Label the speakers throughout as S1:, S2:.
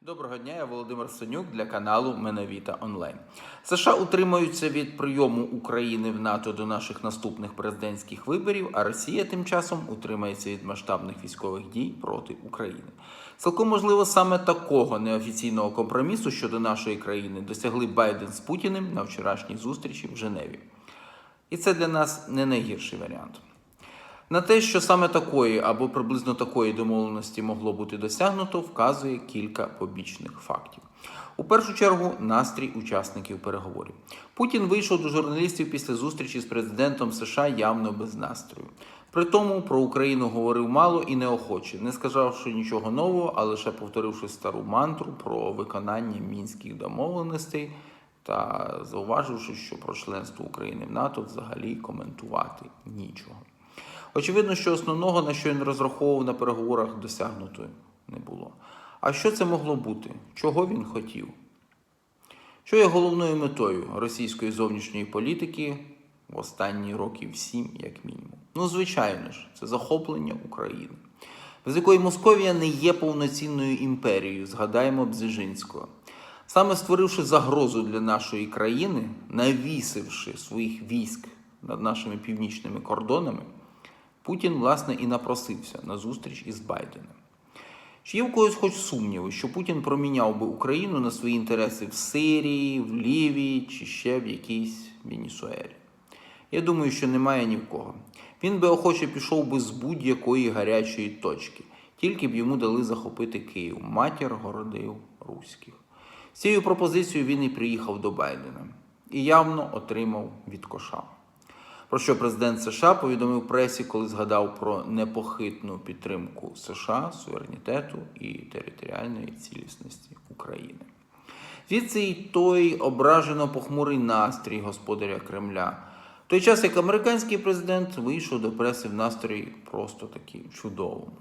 S1: Доброго дня, я Володимир Сонюк для каналу Менавіта Онлайн. США утримуються від прийому України в НАТО до наших наступних президентських виборів, а Росія тим часом утримається від масштабних військових дій проти України. Цілком можливо, саме такого неофіційного компромісу щодо нашої країни досягли Байден з Путіним на вчорашній зустрічі в Женеві. І це для нас не найгірший варіант. На те, що саме такої або приблизно такої домовленості могло бути досягнуто, вказує кілька побічних фактів. У першу чергу, настрій учасників переговорів. Путін вийшов до журналістів після зустрічі з президентом США явно без настрою. При тому про Україну говорив мало і неохоче, не сказавши нічого нового, а лише повторивши стару мантру про виконання мінських домовленостей та зауваживши, що про членство України в НАТО взагалі коментувати нічого. Очевидно, що основного, на що він розраховував на переговорах, досягнуто не було. А що це могло бути? Чого він хотів? Що є головною метою російської зовнішньої політики в останні років 7, як мінімум? Звичайно ж, це захоплення України, без якої Московія не є повноцінною імперією, згадаємо Бзежинського. Саме створивши загрозу для нашої країни, навісивши своїх військ над нашими північними кордонами, Путін, власне, і напросився на зустріч із Байденом. Чи є в когось хоч сумніви, що Путін проміняв би Україну на свої інтереси в Сирії, в Лівії чи ще в якійсь Венесуелі? Я думаю, що немає ні в кого. Він би охоче пішов би з будь-якої гарячої точки, тільки б йому дали захопити Київ, матір городів руських. З цією пропозицією він і приїхав до Байдена. І явно отримав від коша. Про що президент США повідомив пресі, коли згадав про непохитну підтримку США, суверенітету і територіальної цілісності України. Звідси й той ображено-похмурий настрій господаря Кремля. В той час, як американський президент вийшов до преси в настрої просто таки чудовому.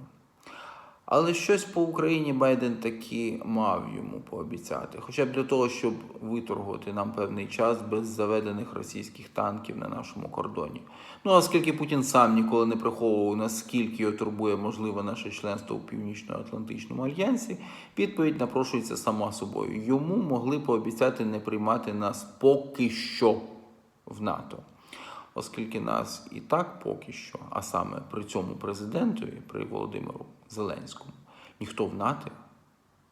S1: Але щось по Україні Байден таки мав йому пообіцяти. Хоча б для того, щоб виторгувати нам певний час без заведених російських танків на нашому кордоні. Оскільки Путін сам ніколи не приховував, наскільки його турбує можливе наше членство у Північно-Атлантичному альянсі, відповідь напрошується сама собою. Йому могли пообіцяти не приймати нас поки що в НАТО. Оскільки нас і так поки що, а саме при цьому президентові, при Володимиру Зеленському, ніхто в НАТО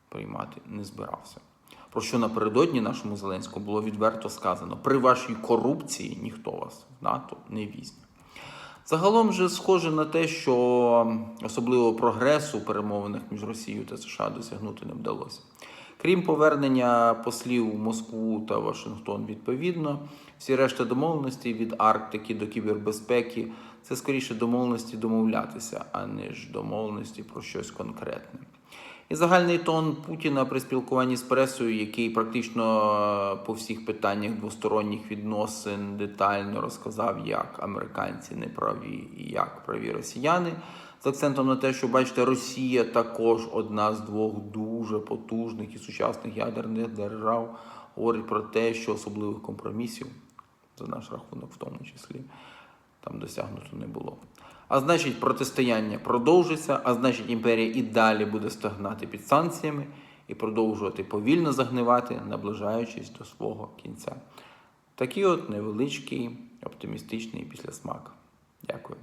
S1: приймати не збирався. Про що напередодні нашому Зеленському було відверто сказано: при вашій корупції ніхто вас в НАТО не візьме. Загалом же схоже на те, що особливого прогресу у перемовинах між Росією та США досягнути не вдалося. Крім повернення послів у Москву та Вашингтон відповідно, всі решта домовленостей від Арктики до кібербезпеки – це скоріше домовленості домовлятися, а не ж домовленості про щось конкретне. І загальний тон Путіна при спілкуванні з пресою, який практично по всіх питаннях двосторонніх відносин детально розказав, як американці неправі і як праві росіяни, з акцентом на те, що, бачите, Росія також одна з двох дуже потужних і сучасних ядерних держав, говорить про те, що особливих компромісів, за наш рахунок в тому числі, там досягнуто не було. А значить, протистояння продовжиться, а значить, імперія і далі буде стогнати під санкціями і продовжувати повільно загнивати, наближаючись до свого кінця. Такий от невеличкий, оптимістичний післясмак. Дякую.